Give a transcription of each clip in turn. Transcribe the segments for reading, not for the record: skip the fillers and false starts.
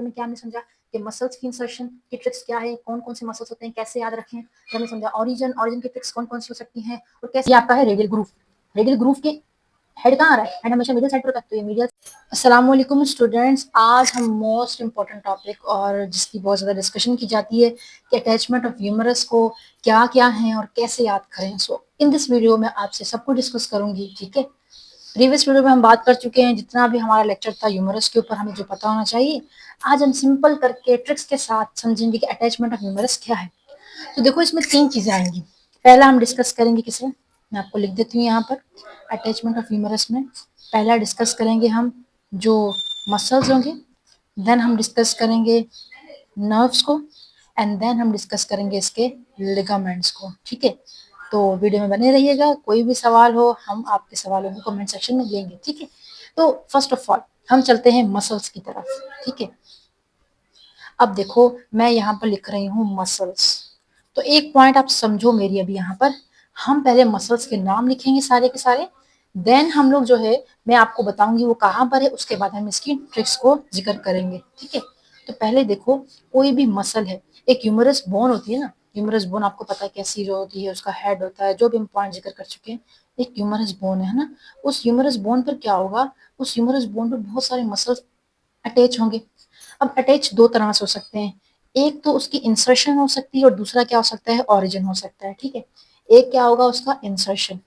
में क्या हमने समझा कि मसल्स की इंसर्शन की ट्रिक्स क्या है, कौन कौन से मसल्स होते हैं, कैसे याद रखें। तो हमने समझा ऑरिजिन की ट्रिक्स कौन कौन सी हो सकती हैं, और कैसे आपका है रेडियल ग्रूव के हेड कहाँ आ रहा है, हेड हमेशा मिडिल साइड पर होता है, तो ये मीडियल। अस्सलाम वालेकुम स्टूडेंट्स, आज हम मोस्ट इंपॉर्टेंट टॉपिक और जिसकी बहुत ज़्यादा डिस्कशन की जाती है कि अटैचमेंट ऑफ ह्यूमरस को क्या क्या है और कैसे याद करें। सो इन दिस वीडियो में आपसे सब कुछ डिस्कस करूंगी, ठीक है। प्रीवियस वीडियो में हम बात कर चुके हैं जितना भी हमारा लेक्चर था ह्यूमरस के ऊपर हमें जो पता होना चाहिए। आज हम सिंपल करके ट्रिक्स के साथ समझेंगे कि अटैचमेंट ऑफ ह्यूमरस क्या है। तो देखो इसमें 3 चीजें आएंगी। पहला हम डिस्कस करेंगे किसे, मैं आपको लिख देती हूँ यहाँ पर। अटैचमेंट ऑफ ह्यूमरस में पहला डिस्कस करेंगे हम जो मसल्स होंगे, देन हम डिस्कस करेंगे नर्व्स को, एंड देन हम डिस्कस करेंगे इसके लिगामेंट्स को, ठीक है। तो वीडियो में बने रहिएगा, कोई भी सवाल हो हम आपके सवालों को कमेंट सेक्शन में लेंगे, ठीक है। तो फर्स्ट ऑफ ऑल हम चलते हैं मसल्स की तरफ, ठीक है। अब देखो मैं यहाँ पर लिख रही हूँ मसल्स, तो एक पॉइंट आप समझो मेरी अभी यहाँ पर। हम पहले मसल्स के नाम लिखेंगे सारे के सारे, देन हम लोग जो है मैं आपको बताऊंगी वो कहाँ पर है, उसके बाद हम इसकी ट्रिक्स को जिक्र करेंगे, ठीक है। तो पहले देखो कोई भी मसल है, एक ह्यूमरस बोन होती है ना, ह्यूमरस बोन आपको पता है कैसी जो होती है, उसका हेड होता है, जो भी हम पॉइंट जिक्र कर चुके हैं। एक ह्यूमरस बोन है ना, उस ह्यूमरस बोन पर क्या होगा, उस ह्यूमरस बोन पर बहुत सारे मसल्स अटैच होंगे। अब अटैच दो तरह से हो सकते हैं, एक तो उसकी इंसर्शन हो सकती है और दूसरा क्या हो सकता है, ऑरिजिन हो सकता है, ठीक है। एक क्या होगा उसका इंसर्शन,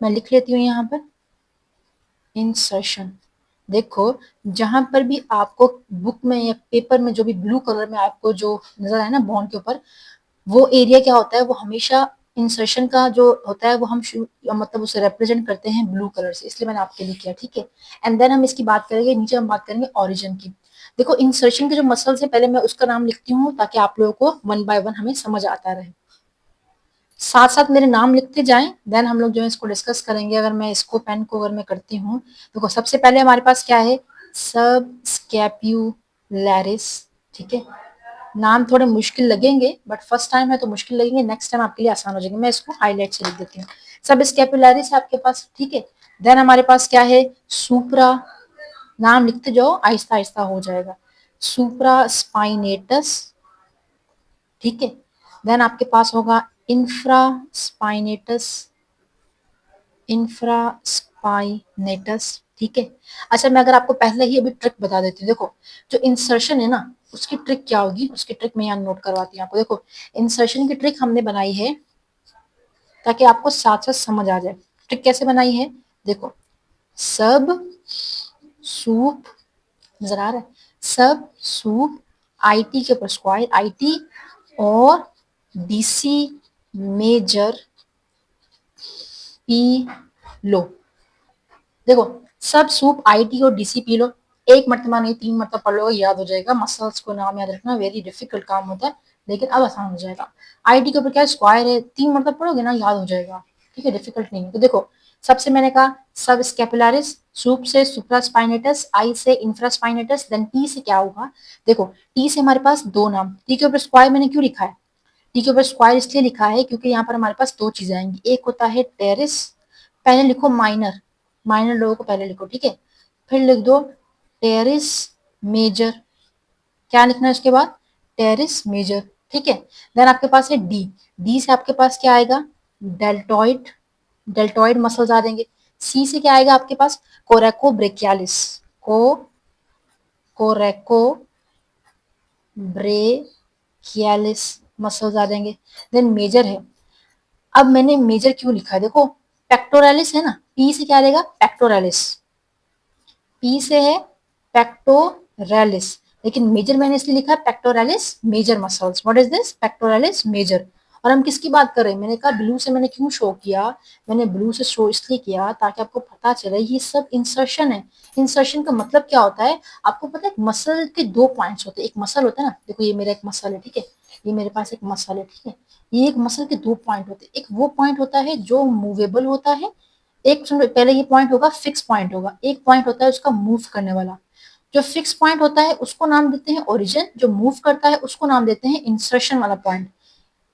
मैं लिख लेती हूँ यहाँ पर इंसर्शन। देखो जहां पर भी आपको बुक में या पेपर में जो भी ब्लू कलर में आपको जो नजर आए ना बॉन्ड के ऊपर, वो एरिया क्या होता है, वो हमेशा इंसर्शन का जो होता है वो हम मतलब उसे रिप्रेजेंट करते हैं ब्लू कलर से, इसलिए मैंने आपके लिए किया, ठीक है। एंड देन हम इसकी बात करेंगे, नीचे हम बात करेंगे ऑरिजिन की। देखो इंसर्शन के जो मसल्स है पहले मैं उसका नाम लिखती हूँ ताकि आप लोगों को वन बाय वन हमें समझ आता रहे, साथ साथ मेरे नाम लिखते जाएं, देन हम लोग जो है इसको डिस्कस करेंगे। अगर मैं इसको पेन को अगर मैं करती हूँ, देखो सबसे पहले हमारे पास क्या है, सब स्कैप्यूलैरिस, ठीक है। नाम थोड़े मुश्किल लगेंगे बट फर्स्ट टाइम है तो मुश्किल लगेंगे, नेक्स्ट टाइम आपके लिए आसान हो जाएंगे। मैं इसको हाईलाइट से लिख देती हूँ, सब स्कैपुलैरिस है आपके पास, ठीक है। देन हमारे पास क्या है, सुप्रा, नाम लिखते जाओ आहिस्ता आहिस्ता हो जाएगा, सुप्रा स्पाइनेटस, ठीक है। देन आपके पास होगा इंफ्रा स्पाइनेटस, इंफ्रास्पाइनेटस, ठीक है। अच्छा मैं अगर आपको पहले ही अभी ट्रिक बता देती हूँ, देखो जो इंसर्शन है ना उसकी ट्रिक क्या होगी, उसकी ट्रिक मैं यहाँ नोट करवाती हूँ आपको। देखो इंसर्शन की ट्रिक हमने बनाई है ताकि आपको साथ साथ समझ आ जाए। ट्रिक कैसे बनाई है, देखो सब सूप, नजर आ रहा है, सब सूप आईटी के ऊपर स्क्वायर आईटी और डीसी मेजर पी लो। देखो सब सूप आईटी और डीसी पी लो, एक मरतबा नहीं 3 मरतबा पढ़ लो, याद हो जाएगा। मसल्स को नाम याद रखना वेरी डिफिकल्ट काम होता है, लेकिन अब आसान हो जाएगा। आईटी के ऊपर क्या स्क्वायर है, 3 मरतबा पढ़ोगे ना याद हो जाएगा, ठीक है, डिफिकल्ट नहीं है। तो देखो सबसे मैंने कहा सब स्कैपुलरिस, सूप से सुप्रास्पाइनेटस, आई से इंफ्रास्पाइनेटस, देन टी से क्या होगा, देखो टी से हमारे पास दो नाम, टी के ऊपर स्क्वायर मैंने क्यों लिखा है, टी के ऊपर स्क्वायर इसलिए लिखा है क्योंकि यहाँ पर हमारे पास दो चीजें आएंगी, एक होता है टेरिस, पहले लिखो माइनर, माइनर लोगों को पहले लिखो, ठीक है। फिर लिख दो टेरिस मेजर, क्या लिखना है उसके बाद, टेरिस मेजर, ठीक है। देन आपके पास है डी, डी से आपके पास क्या आएगा, डेल्टॉइड, डेल्टॉइड मसल्स आ जाएंगे। सी से क्या आएगा आपके पास, कोरेको ब्रेकियालिस, को कोरेको ब्रेकियालिस मसल्स आ जाएंगे। देन मेजर है, अब मैंने मेजर क्यों लिखा है, देखो पेक्टोरलिस है ना, पी से क्या रहेगा, पेक्टोरलिस, पी से है पेक्टोरलिस, लेकिन मेजर मैंने इसलिए लिखा है pectoralis major muscles, what is this, pectoralis major. और हम किसकी बात कर रहे हैं, मैंने कहा ब्लू से मैंने क्यों शो किया, मैंने ब्लू से शो इसलिए किया ताकि आपको पता चले ये सब इंसर्शन है। इंसर्शन का मतलब क्या होता है, आपको पता है मसल के दो पॉइंट्स होते हैं, एक मसल होता है ना, देखो ये मेरा एक मसल है, ठीक है, ये मेरे पास एक मसल है, ठीक है। ये एक मसल के दो पॉइंट होते हैं, एक वो पॉइंट होता है जो मूवेबल होता है, एक सुनो पहले ये पॉइंट होगा फिक्स पॉइंट होगा, एक पॉइंट होता है उसका मूव करने वाला। जो फिक्स पॉइंट होता है उसको नाम देते हैं ओरिजिन, जो मूव करता है उसको नाम देते हैं इंसर्शन वाला पॉइंट।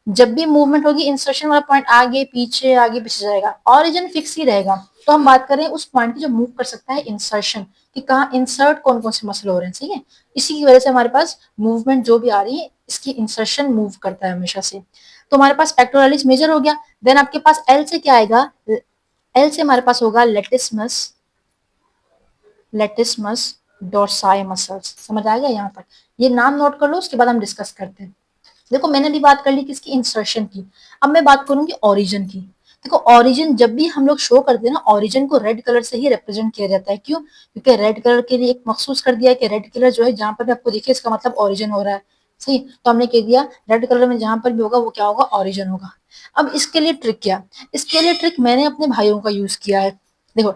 जब भी मूवमेंट होगी इंसर्शन वाला पॉइंट आगे पीछे जाएगा, ओरिजिन फिक्स ही रहेगा। तो हम बात करें उस पॉइंट की जो मूव कर सकता है इंसर्शन, कि कहाँ इंसर्ट कौन कौन से मसल हो रहे हैं, सही है। इसी की वजह से हमारे पास मूवमेंट जो भी आ रही है इसकी इंसर्शन मूव करता है हमेशा से। तो हमारे पास पेक्टोरालिस मेजर हो गया। देन आपके पास एल से क्या आएगा, एल से हमारे पास होगा लेटिसमस, लेटिसमस डोर्साई मसल्स। समझ आ गया यहाँ पर, ये नाम नोट कर लो, उसके बाद हम डिस्कस करते हैं। देखो मैंने भी बात कर ली किसकी, इंसर्शन की। अब मैं बात करूंगी ओरिजिन की। देखो ओरिजिन जब भी हम लोग शो करते हैं ना, ओरिजिन को रेड कलर से ही रिप्रेजेंट किया जाता है। क्यों? क्योंकि रेड कलर के लिए एक मखसूस कर दिया है कि रेड कलर जो है जहां पर भी आपको दिखे इसका मतलब ओरिजिन हो रहा है, सही। तो हमने कह दिया रेड कलर में जहां पर भी होगा वो क्या होगा, ओरिजिन होगा। अब इसके लिए ट्रिक क्या, इसके लिए ट्रिक मैंने अपने भाइयों का यूज किया है। देखो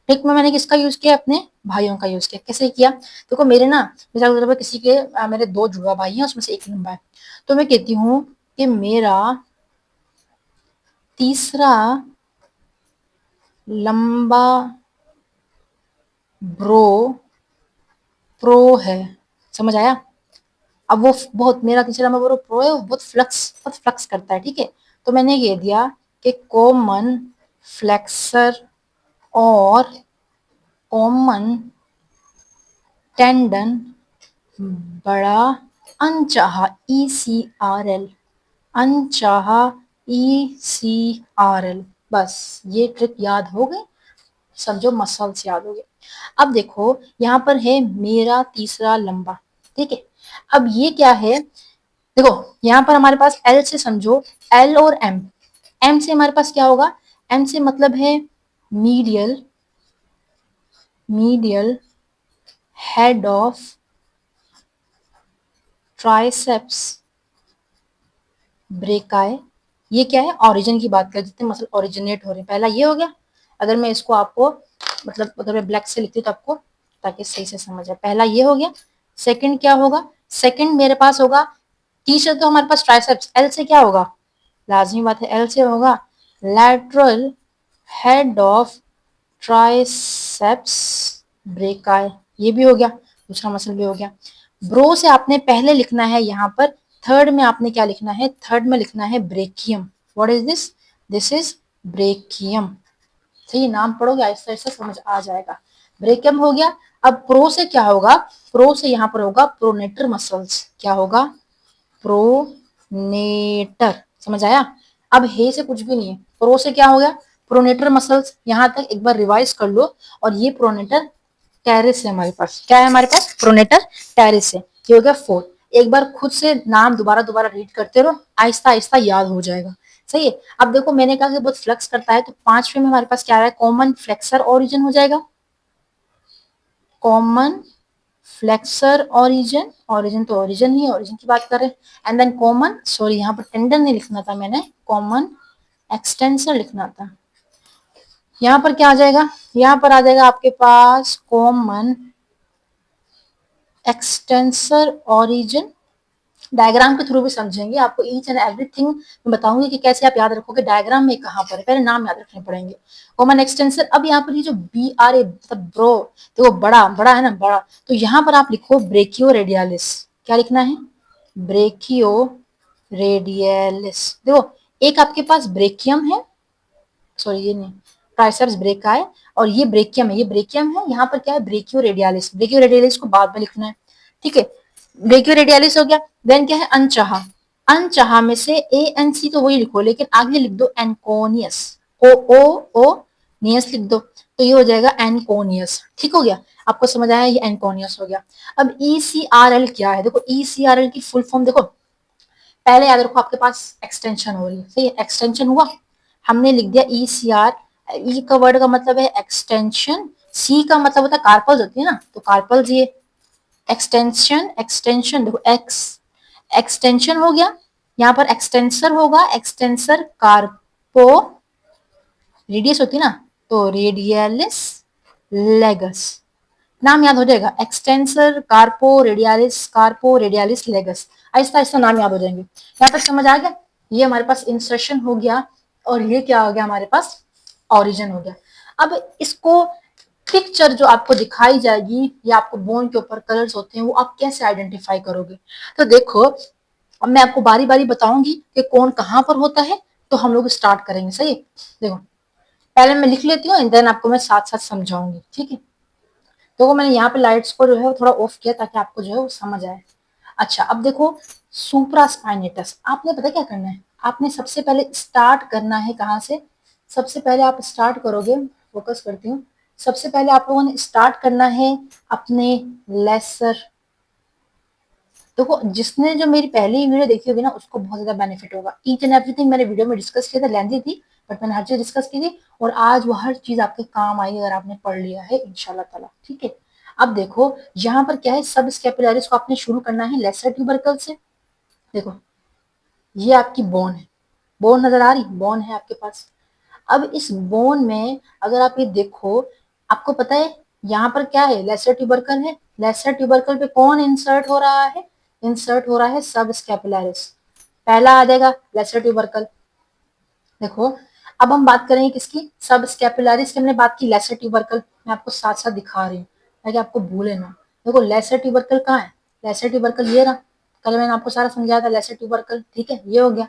ट्रिक में मैंने किसका यूज किया, अपने भाइयों का यूज किया। कैसे किया, देखो मेरे ना, मिसाल किसी के मेरे दो जुड़वा भाई हैं, उसमें से एक लंबा है, तो मैं कहती हूँ कि मेरा तीसरा लंबा ब्रो प्रो है। समझ आया? अब वो बहुत, मेरा तीसरा लंबा ब्रो प्रो है, वो बहुत फ्लक्स करता है, ठीक है। तो मैंने कह दिया कि कॉमन फ्लेक्सर और कॉमन टेंडन बड़ा अनचाहा ECRL, अनचाहा ECRL। बस ये ट्रिक याद हो गई, समझो मसल्स याद हो गए। अब देखो यहाँ पर है मेरा तीसरा लंबा, ठीक है। अब ये क्या है, देखो यहाँ पर हमारे पास एल से समझो, एल और एम, एम से हमारे पास क्या होगा, एम से मतलब है medial, medial head of triceps brachii. ये क्या है, ओरिजिन की बात करें, जितने मसल ओरिजिनेट हो रहे हैं, पहला ये हो गया। अगर मैं इसको आपको मतलब अगर मैं ब्लैक से लिखती हूँ तो आपको ताकि सही से समझ आए, पहला ये हो गया। सेकंड क्या होगा, सेकंड मेरे पास होगा, तीसरा तो हमारे पास ट्राइसेप्स, एल से क्या होगा, लाजमी बात है एल से होगा lateral head of triceps brachii. ये भी हो गया, दूसरा मसल भी हो गया। ब्रो से आपने पहले लिखना है यहाँ पर, थर्ड में आपने क्या लिखना है, थर्ड में लिखना है brachium. What is this, this is brachium. सही, नाम पढ़ोगे आहिस्ता आहिस्ता समझ आ जाएगा। ब्रेकियम हो गया। अब प्रो से क्या होगा, प्रो से यहाँ पर होगा प्रोनेटर मसल्स। क्या होगा, प्रोनेटर। समझ आया? अब हे से कुछ भी नहीं है, प्रो से क्या हो गया, प्रोनेटर मसल्स। यहां तक एक बार रिवाइज कर लो। और ये प्रोनेटर टेरिस है हमारे पास, क्या है हमारे पास, प्रोनेटर टेरिस है। ये हो गया फोर्थ। एक बार खुद से नाम दोबारा दोबारा रीड करते रहो, आहिस्ता आहिस्ता याद हो जाएगा, सही है। अब देखो मैंने कहा कि बहुत फ्लक्स करता है, तो पांचवें में हमारे पास क्या है, कॉमन फ्लेक्सर ओरिजिन हो जाएगा, कॉमन फ्लेक्सर ओरिजिन, ओरिजिन तो ओरिजिन ही, ओरिजिन की बात कर रहे हैं। एंड देन कॉमन, सॉरी यहाँ पर टेंडन नहीं लिखना था मैंने, कॉमन एक्सटेंसर लिखना था। यहाँ पर क्या आ जाएगा, यहाँ पर आ जाएगा आपके पास कॉमन एक्सटेंसर ओरिजिन। डायग्राम के थ्रू भी समझेंगे, आपको ईच एंड एवरीथिंग मैं बताऊंगी कि कैसे आप याद रखोगे, डायग्राम में कहाँ पर है, पहले नाम याद रखने पड़ेंगे। Common extensor. अब यहाँ पर ये जो BRA मतलब ब्रो, तो वो बड़ा बड़ा है ना, बड़ा, तो यहाँ पर आप लिखो ब्रेकियो रेडियालिस। क्या लिखना है, ब्रेकियो रेडियलिस। देखो एक आपके पास ब्रेकियम है, सॉरी ये नहीं, ट्राइसेप्स ब्रेका है, और ये ब्रेकियम है, ये ब्रेकियम है। यहाँ पर क्या है, ब्रेकियो रेडियालिस। ब्रेकियो रेडियालिस को बाद में लिखना है, ठीक है। ब्रेकियो रेडियालिस हो गया। देन क्या है, अनचाहा। अनचाहा में से ANC तो वही लिखो, लेकिन आगे लिख दो एनकोनियस, ओ नियस लिख दो, तो ये हो जाएगा एनकोनियस। ठीक हो गया, आपको समझ आया, ये एनकोनियस हो गया। अब ECRL क्या है, देखो ECRL की फुल फॉर्म देखो, पहले याद रखो आपके पास एक्सटेंशन हो रही है, सही है, एक्सटेंशन हुआ, हमने लिख दिया ECR। ई का वर्ड का मतलब है एक्सटेंशन, सी का मतलब होता है कार्पल्स होती है ना, तो कार्पल्स ये एक्सटेंशन, एक्सटेंशन देखो एक्स, एक्सटेंशन हो गया। यहाँ पर एक्सटेंसर होगा, एक्सटेंसर कार्पो रेडियस होती है ना, तो रेडियलिस लेगस, नाम याद हो जाएगा, extensor कार्पो radialis Lagos. Aahista Aahista नाम याद हो जाएंगे। यहाँ तक समझ आ गया, ये हमारे पास इंसर्शन हो गया, और ये क्या हो गया हमारे पास, ओरिजिन हो गया। अब इसको पिक्चर जो आपको दिखाई जाएगी, या आपको बोन के ऊपर कलर्स होते हैं, वो आप कैसे आइडेंटिफाई करोगे। तो देखो अब मैं आपको बारी बारी बताऊंगी कि कौन कहाँ पर होता है, तो हम लोग स्टार्ट करेंगे, सही है। देखो पहले मैं लिख लेती हूँ एंड देन आपको मैं साथ साथ समझाऊंगी, ठीक है। तो मैंने यहाँ पे लाइट्स को जो है वो थोड़ा ऑफ किया ताकि आपको जो है वो समझ आए। अच्छा, अब देखो सुप्रास्पाइनेटस, आपने पता क्या करना है, आपने सबसे पहले स्टार्ट करना है कहाँ से, सबसे पहले आप स्टार्ट करोगे, फोकस करती हूँ, सबसे पहले आप लोगों ने स्टार्ट करना है अपने लेसर। देखो जिसने जो मेरी पहली वीडियो देखी होगी ना उसको बहुत ज्यादा बेनिफिट होगा। ईच एंड एवरीथिंग मैंने वीडियो में डिस्कस किया था, लेंथी थी बट मैंने हर चीज डिस्कस की थी, और आज वो हर चीज आपके काम आई अगर आपने पढ़ लिया है इंशाल्लाह ताला, ठीक है। अब देखो यहाँ पर क्या है, सब स्कैपुलरिस को आपने शुरू करना है लेसर ट्यूबरकल से। देखो ये आपकी बोन है, बोन नजर आ रही, बोन है आपके पास। अब इस बोन में अगर आप ये देखो, आपको पता है यहाँ पर क्या है, लेसर ट्यूबरकल है, लेसर ट्यूबरकल पे कौन इंसर्ट हो रहा है, इंसर्ट हो रहा है सब स्कैपुलरिस, पहला आ जाएगा लेसर ट्यूबरकल। देखो अब हम बात करेंगे किसकी, सब स्कैपुलरिस की हमने बात की, लेसर ट्यूबरकल मैं आपको साथ साथ दिखा रही हूँ ताकि आपको भूले ना। देखो लेसर ट्यूबरकल कहाँ है, लेसर ट्यूबरकल ये रहा, कल मैंने आपको सारा समझाया था लेसर ट्यूबरकल, ठीक है, ये हो गया।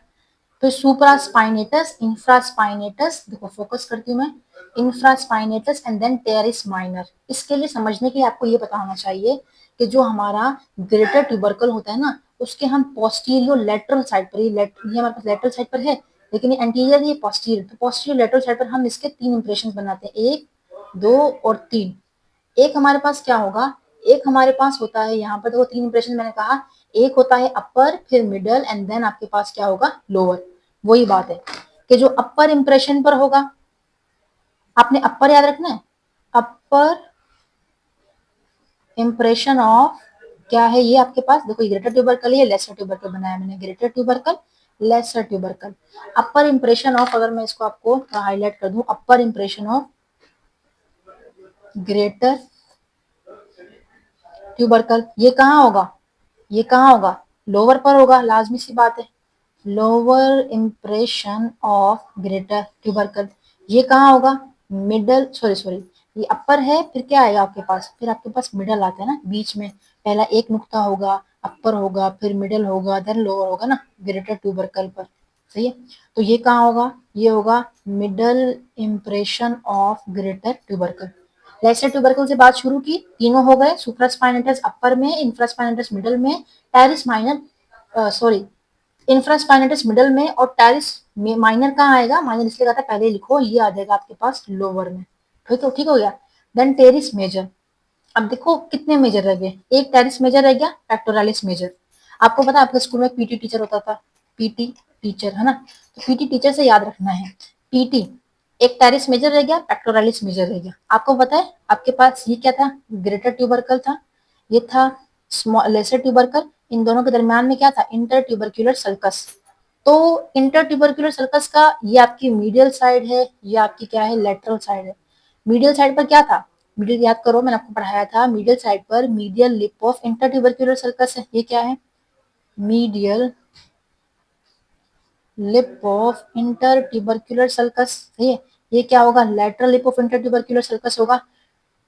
फिर सुप्रास्पाइनेटस, इंफ्रास्पाइनेटस, देखो फोकस करती हूँ मैं, infraspinatus and then teres minor. इसके लिए समझने के लिए आपको ये पता होना चाहिए कि जो हमारा ग्रेटर ट्यूबरकल होता है ना उसके हम पोस्टीरियर लेटरल साइड पर, ये हमारे पास लेटरल साइड पर है लेकिन ये एंटीरियर, ये पोस्टीरियर, तो पोस्टीरियर लेटरल साइड पर हम इसके तीन इंप्रेशन बनाते हैं, एक, दो और तीन। एक हमारे पास क्या होगा, एक हमारे पास होता है यहाँ पर, देखो तीन इंप्रेशन मैंने कहा, एक होता है अपर, फिर मिडल एंड देन आपके पास क्या होगा, लोअर। वही बात है कि जो अपर इंप्रेशन पर होगा, आपने अपर याद रखना है, अपर इंप्रेशन ऑफ क्या है ये आपके पास, देखो ग्रेटर ट्यूबरकल है, लेसर ट्यूबरकल बनाया मैंने, greater tubercle, lesser tubercle. Upper impression of, अगर मैं इसको आपको हाईलाइट कर दूं, अपर इंप्रेशन ऑफ ग्रेटर ट्यूबरकल, ये कहाँ होगा, ये कहाँ होगा, लोअर पर होगा, लाजमी सी बात है। Lower impression of greater tubercle, ये कहाँ होगा, मिडल, सॉरी सॉरी, ये अपर है, फिर क्या आएगा आपके पास, फिर आपके पास मिडल आता है ना बीच में, पहला एक नुक्ता होगा, अपर होगा, फिर मिडल होगा, देन लोअर होगा ना ग्रेटर ट्यूबरकल पर, सही है। तो ये कहाँ होगा, ये होगा middle impression of greater tubercle. Lesser tubercle से बात शुरू की, तीनों हो गए, सुप्रास्पाइनेटस अपर में, इंफ्रास्पाइनेटस मिडल में, teres minor, sorry infraspinatus middle में और टेरिस माइनर कहाँ आएगा, माइनर इसलिए कहा था पहले लिखो, ये आ जाएगा आपके पास लोअर में, ठीक है, ठीक हो गया। देन टेरिस मेजर, अब देखो कितने मेजर रह गए, एक टेरिस मेजर रह गया, पेक्टोरालिस मेजर। आपको पता है आपके स्कूल में पीटी टीचर होता था, पीटी टीचर है ना, तो पीटी टीचर से याद रखना है, पीटी, एक टेरिस मेजर रह गया, पेक्टोरालिस मेजर रह गया। आपको पता है आपके पास ये क्या था, ग्रेटर ट्यूबरकल था, ये था स्मॉल लेसर ट्यूबरकल, इन दोनों के दरमियान में क्या था, इंटर ट्यूबरक्यूलर सल्कस। तो इंटर ट्यूबरक्यूलर सर्कस का ये आपकी मीडियल साइड है, ये आपकी क्या है, लेटरल साइड है। मीडियल साइड पर क्या था, मीडियल याद करो मैंने आपको पढ़ाया था, मीडियल साइड पर medial lip of inter tubercular circus है, ये क्या है, medial lip of inter tubercular circus, सही है। ये क्या होगा, lateral lip of inter tubercular circus होगा।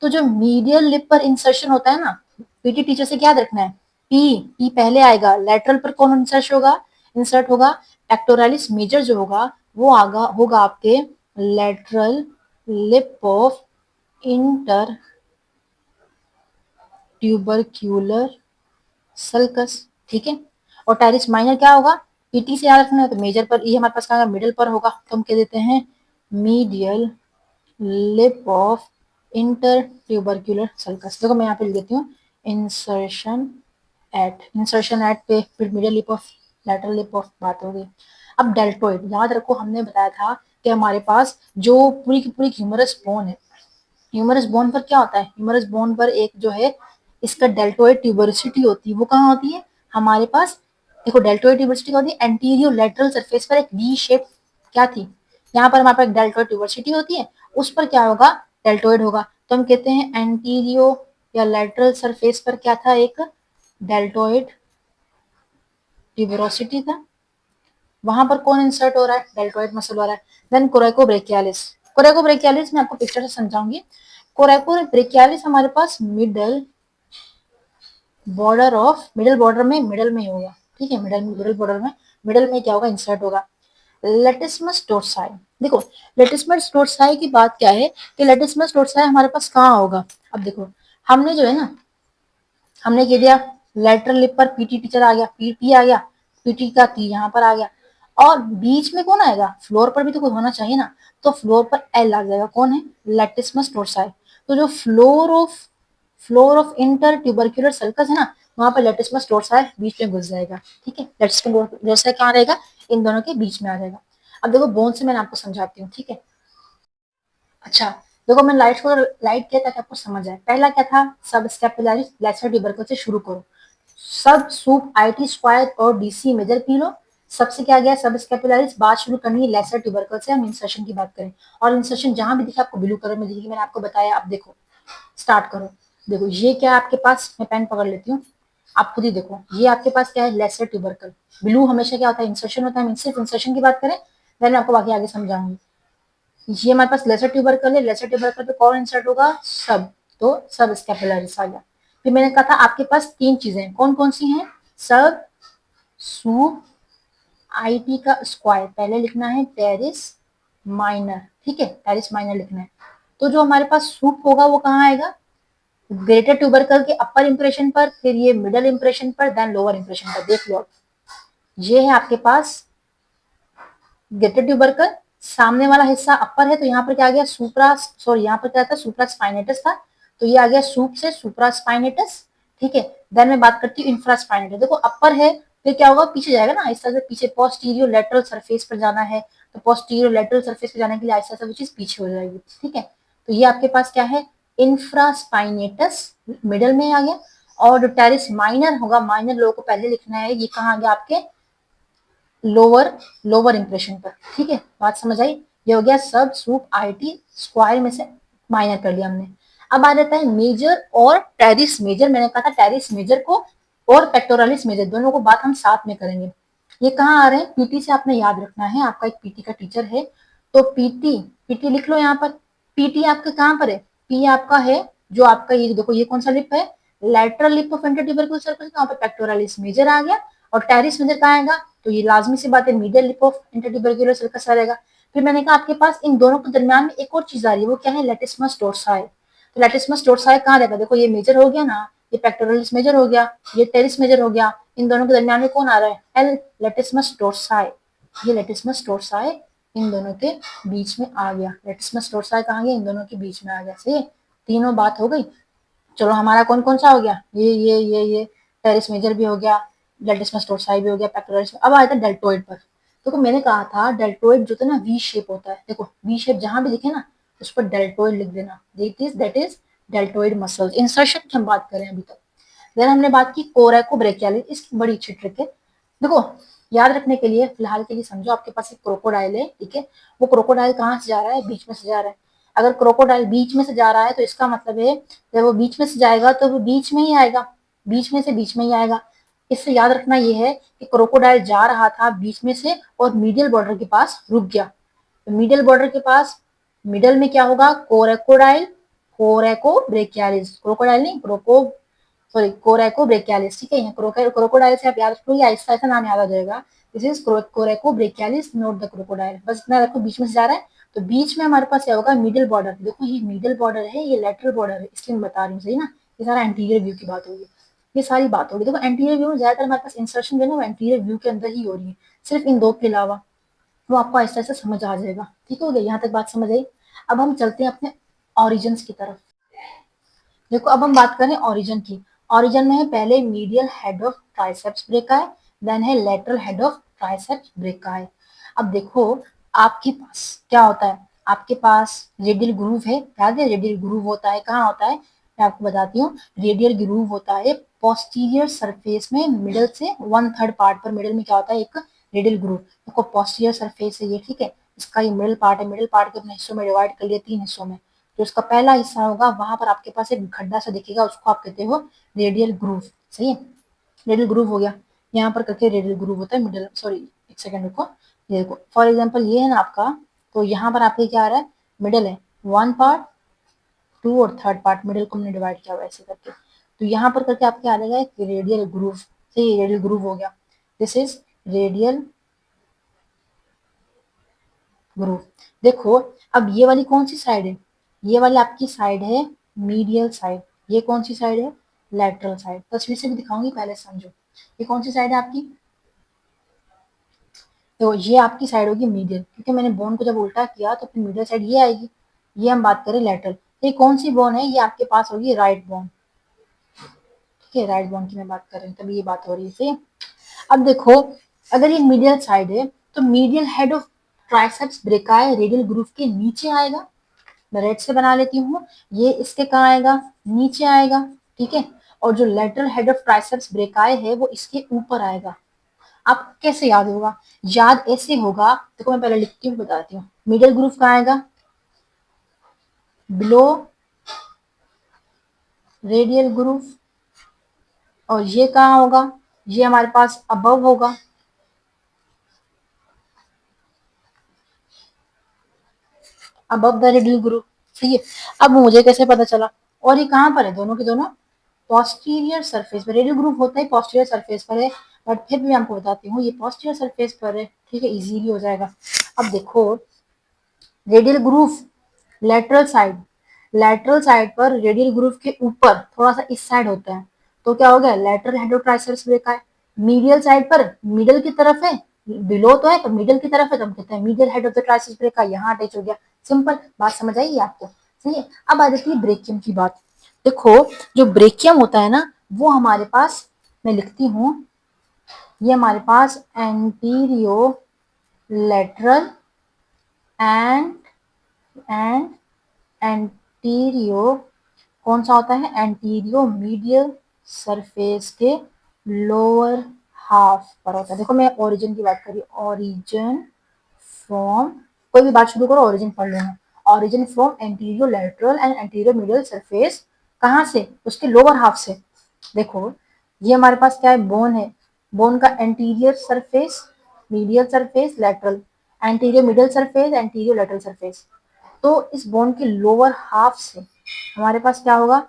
तो जो मीडियल लिप पर इंसर्शन होता है ना, पीटी टीचर से क्या याद रखना है, पी, पी पहले आएगा, लेटरल पर कौन इंसर्ट होगा, इंसर्ट होगा पेक्टोरालिस मेजर जो होगा, वो आगा होगा आपके lateral lip of inter tubercular sulcus, ठीक है। और टेरिस माइनर क्या होगा, पीटी से याद रखना है, तो मेजर पर, ये हमारे पास कहा मिडल पर होगा, तो हम कह देते हैं medial lip of inter tubercular sulcus. देखो मैं यहाँ पे लिख देती हूँ इंसर्शन एट, इंसर्शन एट पे फिर middle lip of, lateral lip of, बात हो गई। अब डेल्टोइड याद रखो, हमने बताया था कि हमारे पास जो पूरी की पूरी ह्यूमरस बोन है, ह्यूमरस बोन पर क्या होता है, ह्यूमरस बोन पर एक जो है इसका डेल्टोइड ट्यूबरसिटी होती है, वो कहाँ होती है हमारे पास, देखो डेल्टोइड ट्यूबरसिटी होती है एंटीरियर लेटरल सरफेस पर एक वी शेप क्या थी, यहाँ पर हमारे पास डेल्टोइड ट्यूबरसिटी होती है, उस पर क्या होगा, डेल्टोइड होगा, तो हम कहते हैं एंटीरियो या लेटरल सरफेस पर क्या था, एक डेल्टोइड ट्यूबरोसिटी था, वहां पर कौन इंसर्ट हो रहा है, डेल्टोइड मसल हो रहा है। Then coracobrachialis, coracobrachialis मैं आपको पिक्चर से समझाऊंगी। कोरेको ब्रेकियालिस हमारे पास middle border of, middle border में मिडल में होगा, ठीक है, मिडल मिडल बॉर्डर में मिडल में क्या होगा, इंसर्ट होगा। लेटिस्मस डोर्साई, देखो लेटिसमस डोर्साई की बात क्या है कि लेटिसमस डोर्साई हमारे पास कहाँ होगा। अब देखो हमने जो है ना, हमने कह दिया लेटरल लिप पर पीटी टीचर आ गया, पीटी आ गया, पीटी का टी यहाँ पर आ गया, और बीच में कौन आएगा, फ्लोर पर भी तो कोई होना चाहिए ना, तो फ्लोर पर एल आ जाएगा, कौन है, लेटिसमस डोर्साई। तो जो floor of inter tubercular circus है ना, वहां पर लेटिसमस डोर्साई बीच में घुस जाएगा। ठीक है, लेटिसमस डोर्साई कहाँ रहेगा, इन दोनों के बीच में आ जाएगा। अब देखो बोन से मैंने आपको समझाती हूँ, ठीक है। अच्छा, देखो मैं लाइट किया ताकि आपको समझ आए। पहला क्या था, सब स्केपुलरिस लेसर ट्यूबरकल से शुरू करो। सब सूप आईटी स्क्वायर और डीसी मेजर पी लो। सबसे क्या गया, सब स्केपुलरिस, बात शुरू करनी है लेसर ट्यूबरकल से। हम इंसर्शन की बात करें, और इंसर्शन जहां भी दिखे आपको ब्लू कलर में दिखेगी, मैंने आपको बताया। अब देखो स्टार्ट करो। देखो ये क्या है आपके पास, मैं पेन पकड़ लेती हूँ, आप खुद ही देखो। ये आपके पास क्या है, लेसर ट्यूबरकल। ब्लू हमेशा क्या होता है, इंसर्शन होता है। हम सिर्फ इंसर्शन की बात करें, देन मैं आपको बाकी आगे समझाऊंगी। ये हमारे पास लेसर ट्यूबरकल है, लेसर ट्यूबरकल पे कौन इंसर्ट होगा, सब। तो सब स्कैपुलरिस आ गया। फिर मैंने कहा था आपके पास तीन चीजें कौन कौन सी हैं, सब सूप आईटी का स्क्वायर, पहले लिखना है टेरिस माइनर। ठीक है, टेरिस माइनर लिखना है। तो जो हमारे पास सूप होगा वो कहाँ आएगा, ग्रेटर ट्यूबरकल के अपर इंप्रेशन पर, फिर ये मिडल इंप्रेशन पर, देन लोअर इंप्रेशन पर। देख लो ये है आपके पास ग्रेटर ट्यूबरकल, सामने वाला हिस्सा अपर है, तो यहाँ पर क्या आ गया, सुप्रा, सॉरी यहाँ पर क्या था, सुप्रा स्पाइनेटस था, तो ये आ गया सूप से सुप्रा स्पाइनेटस। ठीक है, देन मैं बात करती हूँ इंफ्रा स्पाइनेटस। देखो अपर है, फिर क्या होगा, पीछे जाएगा ना, इस तरह से पीछे पोस्टीरियर लेटरल सरफेस पर जाना है, तो पोस्टीरियर लेटरल सरफेस पर जाने के लिए ऐसा वो चीज पीछे हो जाएगी। ठीक है, तो ये आपके पास क्या है, इंफ्रा स्पाइनेटस मिडल में आ गया। और जो टेरिस माइनर होगा, माइनर लोगों को पहले लिखना है, ये कहाँ आ गया आपके लोअर लोअर इंप्रेशन पर। ठीक है, बात समझ आई। ये हो गया सब सूप आईटी स्क्वायर में से माइनर कर लिया हमने। अब आ जाता है मेजर और टेरिस मेजर। मैंने कहा था टेरिस मेजर को और पेक्टोरलिस मेजर दोनों को बात हम साथ में करेंगे। ये कहाँ आ रहे हैं, पीटी से आपने याद रखना है, आपका एक पीटी का टीचर है, तो पीटी पीटी लिख लो यहाँ पर। पीटी आपका कहाँ पर है, पी आपका है जो आपका ये देखो, ये कौन सा लिप है, लेटरल लिप ऑफ इंटरट्यूबरकुलर सर्कल, वहां पर पेक्टोरलिस मेजर आ गया। और टेरिस मेजर कहाँ आएगा, तो ये लाजमी सी बात है, मीडियल लिप ऑफ इंटरट्यूबरकुलर सर्कस आ जाएगा। फिर मैंने कहा आपके पास इन दोनों के दरमियान में एक और चीज आ रही है, वो क्या है, लेटिसमस डोर्साई। तो लेटिसमस डोर्साई कहाँ रहेगा, देखो ये मेजर हो गया ना, ये पेक्टोरलिस मेजर हो गया, ये टेरिस मेजर हो गया, इन दोनों के दरमियान में कौन आ रहा है, एल, लेटिसमस डोर्साई। ये लेटिसमस डोर्साई इन दोनों के बीच में आ गया। लेटिसमस डोर्साई कहाँ गया, इन दोनों के बीच में आ गया। सही है, तीनों बात हो गई। चलो हमारा कौन कौन सा हो गया, ये टेरिस मेजर भी हो गया, लेटिसमस डोर्साई भी हो गया, पेक्टोरलिस। अब आया था डेल्टोइड पर। देखो मैंने कहा था डेल्टोइड जो था ना, वी शेप होता है। देखो वी शेप जहां भी दिखे ना, उस पर डेल्टोइड लिख देना, that is deltoid muscles. Insertion की हम बात करें अभी तक। देन हमने बात की कोरेको ब्रेकियालिस, इसकी बड़ी अच्छी ट्रिक है। देखो याद रखने के लिए, फिलहाल के लिए समझो, आपके पास एक क्रोकोडाइल है, ठीक है। वो क्रोकोडाइल कहाँ से जा रहा है, बीच में से जा रहा है। अगर क्रोकोडाइल बीच में से जा रहा है, तो इसका मतलब है जब वो बीच में से जाएगा तो वो बीच में ही आएगा, बीच में से बीच में ही आएगा। इससे याद रखना ये है कि क्रोकोडाइल जा रहा था बीच में से और मीडियल बॉर्डर के पास रुक गया। तो मीडियल बॉर्डर के पास मिडल में क्या होगा, कोरेकोडाइल, कोरेको ब्रेकियालिस, क्रोकोडाइल नहीं, क्रोको, सॉरी कोरेको ब्रेकियालिस। ठीक है, यहाँ क्रोकोडाइल से आप याद रखो, ये ऐसा ऐसा नाम याद आ जाएगा। This is कोरेको brachialis, note the crocodile, बस इतना रखो, बीच में से जा रहा है। तो बीच में हमारे पास क्या होगा, मिडिल बॉर्डर। देखो ये मिडिल बॉर्डर है, ये लेटरल बॉर्डर है, इसलिए मैं बता रही हूँ, सही ना। ये सारा एंटीरियर व्यू की बात होगी, ये सारी बात होगी। देखो एंटीरियर व्यू में ज्यादातर हमारे पास इंसर्शन जो है ना, वो एंटीरियर व्यू के अंदर ही हो रही है, सिर्फ इन दो के अलावा। वो आपको ऐसा ऐसा समझ आ जाएगा। ठीक हो गया, यहाँ तक बात समझ आई। अब हम चलते हैं अपने ऑरिजिन की तरफ। देखो अब हम बात करें ओरिजिन की। ओरिजिन में है पहले मीडियल हेड ऑफ ट्राइसेप्स ब्रेका है, देन है लेटरल हेड ऑफ ट्राइसेप्स ब्रेका है। अब देखो आपके पास क्या होता है, आपके पास रेडियल ग्रूव है, याद है रेडियल ग्रूव होता है, कहाँ होता है, मैं आपको बताती हूँ। रेडियल ग्रूव होता है पोस्टीरियर सरफेस में, मिडल से 1/3 पार्ट पर, मिडल में क्या होता है, एक रेडियल ग्रूव। देखो पोस्टीरियर सरफेस है ये, ठीक है, इसका ये मिडल पार्ट है। मिडल पार्ट के अपने हिस्सों में डिवाइड कर लिया, 3 हिस्सों में। जो उसका पहला हिस्सा होगा, वहां पर आपके पास एक खड्डा सा दिखेगा, उसको आप कहते हो रेडियल ग्रूव। सही है, रेडियल ग्रूव हो गया। यहाँ पर करके रेडियल ग्रूव होता है मिडल, सॉरी एक सेकंड रुको। ये देखो फॉर एग्जाम्पल ये है ना आपका, तो यहाँ पर आपके क्या आ रहा है, मिडल है, 1 पार्ट, 2 और 3rd पार्ट, मिडल को हमने डिवाइड किया हुआ ऐसे करके। तो यहाँ पर करके आपके आ जाएगा एक रेडियल ग्रूव। सही, रेडियल ग्रूव हो गया। This is radial groove. देखो अब ये वाली कौन सी साइड है, ये वाली आपकी साइड है मीडियल साइड, ये कौन सी साइड है, लैटरल साइड। तस्वीर से भी दिखाऊंगी, पहले समझो। ये कौन सी साइड है आपकी, तो ये आपकी साइड होगी मीडियल, क्योंकि मैंने बोन को जब उल्टा किया तो फिर मीडियल साइड ये आएगी। ये हम बात करें लेटरल, ये कौन सी बोन है, ये आपके पास होगी राइट बोन। ठीक है, राइट बोन की मैं बात कर रही हूँ, तभी ये बात हो रही है, सही है। अब देखो, अगर ये मीडियल साइड है तो medial head of triceps brachii radial groove के नीचे आएगा। मैं रेड से बना लेती हूँ, ये इसके कहाँ आएगा, नीचे आएगा। ठीक है, और जो lateral head of triceps brachii है वो इसके ऊपर आएगा। आप कैसे याद होगा, याद ऐसे होगा, देखो मैं पहले लिखती हूँ बताती हूँ। मिडिल ग्रूव कहाँ आएगा, बिलो रेडियल ग्रूव, और ये कहाँ होगा, ये हमारे पास अबव होगा। अबव द रेडियल ग्रूव, सही है। अब मुझे कैसे पता चला, और ये कहाँ पर है, दोनों के दोनों पोस्टीरियर सरफेस पर। रेडियल ग्रूव होता है पोस्टीरियर सरफेस पर है, बट फिर भी मैं आपको बताती हूँ ये पोस्टीरियर सरफेस पर है। ठीक है, इजीली हो जाएगा। अब देखो, radial groove lateral side, lateral side पर रेडियल ग्रूव के ऊपर थोड़ा सा इस साइड होता है, तो क्या हो गया, लेटरल हेड ऑफ ट्राइसेप्स ब्रेका है। मीडियल साइड पर मिडल की तरफ है, बिलो तो है पर मिडल की तरफ है, तो हम कहते हैं medial head of the triceps brachii, यहाँ अटैच हो गया। सिंपल बात, समझ आई आपको, सही है। अब आ जाती है ब्रेकियम की बात। देखो, जो ब्रेकियम होता है ना, वो हमारे पास, मैं लिखती हूँ, ये हमारे पास एंटीरियो लेटरल एंड एंड एंटीरियो, कौन सा होता है, एंटीरियो मीडियल सरफेस के लोअर हाफ पर होता है। देखो मैं ओरिजिन की बात करी, ओरिजिन फ्रॉम, कोई भी बात शुरू करो ओरिजिन पढ़ लेना। Origin from anterolateral and anteromedial surface, कहाँ से, उसके लोअर हाफ से। देखो ये हमारे पास क्या है, बोन है, बोन का anterior surface, medial surface, lateral, anterior middle surface, anterior lateral surface. तो इस बोन के लोअर हाफ से हमारे पास क्या होगा,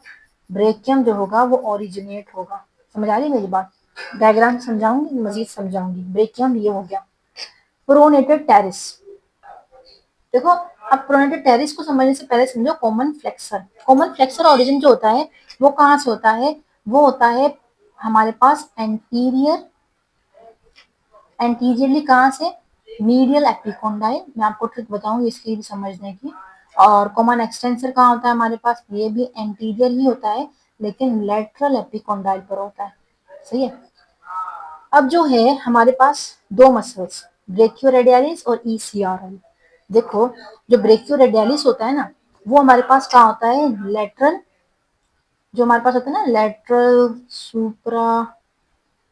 ब्रेकियम जो होगा वो ओरिजिनेट होगा। समझ आ रही मेरी बात, डायग्राम समझाऊंगी, मजीद समझाऊंगी। ब्रेकियम ये हो गया। प्रोनेटेड टेरिस, देखो अब प्रोनेटेड टेरिस को समझने से पहले समझो common flexor. Common flexor origin जो होता है वो कहाँ से होता है, वो होता है हमारे पास एंटीरियर, एंटीरियरली कहाँ से, मीडियल एपिकोंडाइल। मैं आपको ट्रिक बताऊंगी इसकी भी समझने की। और कॉमन एक्सटेंसर कहाँ होता है हमारे पास, ये भी एंटीरियर ही होता है, लेकिन लेटरल एपिकोंडाइल पर होता है, सही है। अब जो है हमारे पास दो मसल्स, ब्रेकियोरेडियलिस और ईसीआरएल। देखो जो ब्रेकियोरेडियलिस होता है ना, वो हमारे पास कहाँ होता है, लेटरल, जो हमारे पास होता है ना लेटरल सुप्रा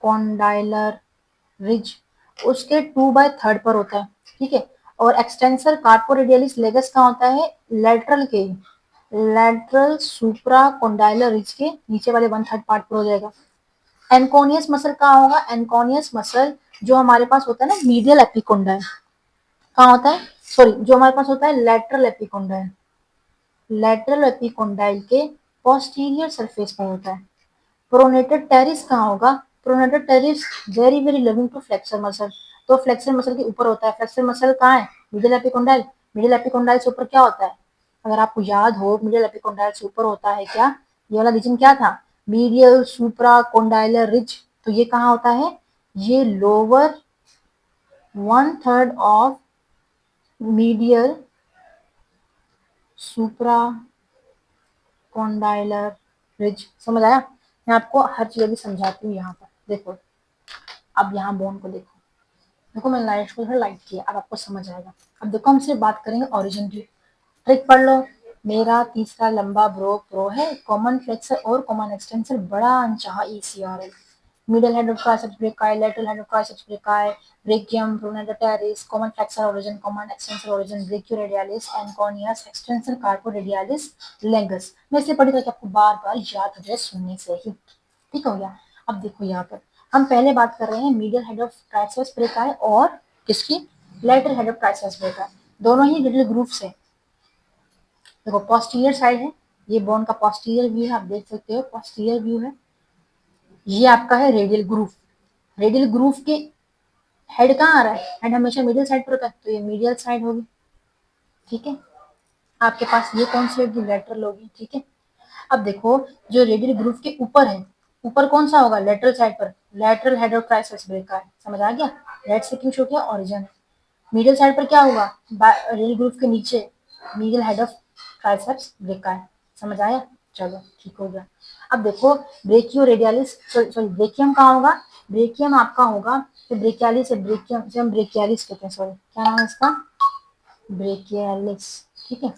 कॉन्डाइलर रिज, उसके 2/3 पर होता है। ठीक है, और एक्सटेंसर कार्पोरेडियलिस लेगस कहाँ होता है, लेटरल के, लेटरल सुप्रा कॉन्डाइलर रिज के नीचे वाले 1/3 पार्ट पर हो जाएगा। एनकोनियस मसल कहाँ होगा, एनकोनियस मसल जो हमारे पास होता है ना मीडियल एपिकोंडाइल, कहाँ होता है, सॉरी जो हमारे पास होता है लेटरल एपिकोंडाइल, लेटरल एपिकोंडाइल के पोस्टीरियर सरफेस पर होता है। प्रोनेटेड टेरिस कहाँ होगा, pronated teres very very living to flexor muscle, तो फ्लेक्सर मसल के ऊपर होता है। फ्लेक्सर मसल कहाँ है, मिडिल एपिकोंडाइल, मिडिल एपिकोंडाइल से ऊपर क्या होता है, अगर आपको याद हो मिडिल एपिकोंडाइल से ऊपर होता है क्या, ये वाला रीजन क्या था, मीडियल सुप्रा कोंडाइलर रिज, तो ये कहाँ होता है, ये lower 1/3 of medial supra condylar ridge. समझ आया, मैं आपको हर चीज अभी समझाती हूँ यहाँ पर। देखो अब यहाँ बोन को देखो, देखो मैंने लाइट को थोड़ा लाइट किया, अब आपको समझ आएगा। अब देखो हम सिर्फ बात करेंगे ओरिजिन की। ट्रिक पढ़ लो, मेरा तीसरा लंबा ब्रो प्रो है, कॉमन फ्लेक्सर और कॉमन एक्सटेंसर बड़ा अनचाहा ECRL, middle head of triceps brachii, lateral head of triceps brachii, brachium, pronator teres, common flexor origin, common extensor origin, brachioradialis, anconeus, extensor carpi radialis, longus. मैं इसे पढ़ी ताकि आपको बार बार याद हो जाए सुनने से ही। ठीक हो गया। अब देखो यहाँ पर हम पहले बात कर रहे हैं medial head of triceps brachii और किसकी, lateral head of triceps brachii, दोनों ही लिटिल ग्रुप से। देखो पोस्टीरियर साइड है, ये बोन का पोस्टीरियर व्यू है, आप देख सकते हो पोस्टीरियर व्यू है। ये आपका है रेडियल ग्रूव, रेडियल ग्रूव के हेड कहाँ आ रहा है, हेड हमेशा मिडिल साइड पर होता है, तो ये मीडियल साइड होगी। ठीक है। आपके पास ये कौन सी होगी, लेटरल होगी। ठीक है। अब देखो जो रेडियल ग्रूव के ऊपर है, ऊपर कौन सा होगा, लेटरल साइड पर लेटरल हेड ऑफ ट्राइसेप्स ब्रेका है। समझ आ गया, लेट से क्यों शो किया, ओरिजिन। मिडिल साइड पर क्या होगा, रेडियल ग्रूव के नीचे मिडिल हेड ऑफ ट्राइसेप्स ब्रेका है। समझ आया, चलो ठीक हो गया। अब देखो ब्रेकियो रेडियलिस, सॉरी ब्रेकियम कहाँ होगा, ब्रेकियम आपका होगा, तो ब्रेकियालिस है, ब्रेकियम से हम ब्रेकियालिस कहते हैं, सॉरी क्या नाम है इसका, ब्रेकियालिस। ठीक है।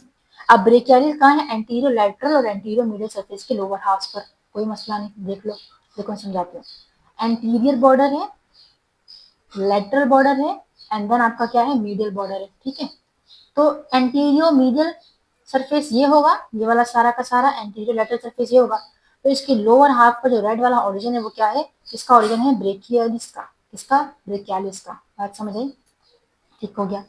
अब ब्रेकियालिस कहाँ है, एंटीरियर लैटरल और एंटीरियर मीडियल सरफेस के लोअर हाफ पर। कोई मसला नहीं, देख लो, देखो मैं समझाती हूँ। एंटीरियर बॉर्डर है, लेटरल बॉर्डर है, एंड देन आपका क्या है, मीडियल बॉर्डर है। ठीक है। तो एंटीरियर मीडियल सरफेस ये होगा, ये वाला सारा का सारा एंटीरियर लेटरल सरफेस ये होगा। तो इसके लोअर हाफ पर जो रेड वाला ओरिजिन है वो क्या है, इसका ओरिजिन है ब्रेकियालिस का, इसका ब्रेकियालिस का। बात समझ आई, ठीक हो गया।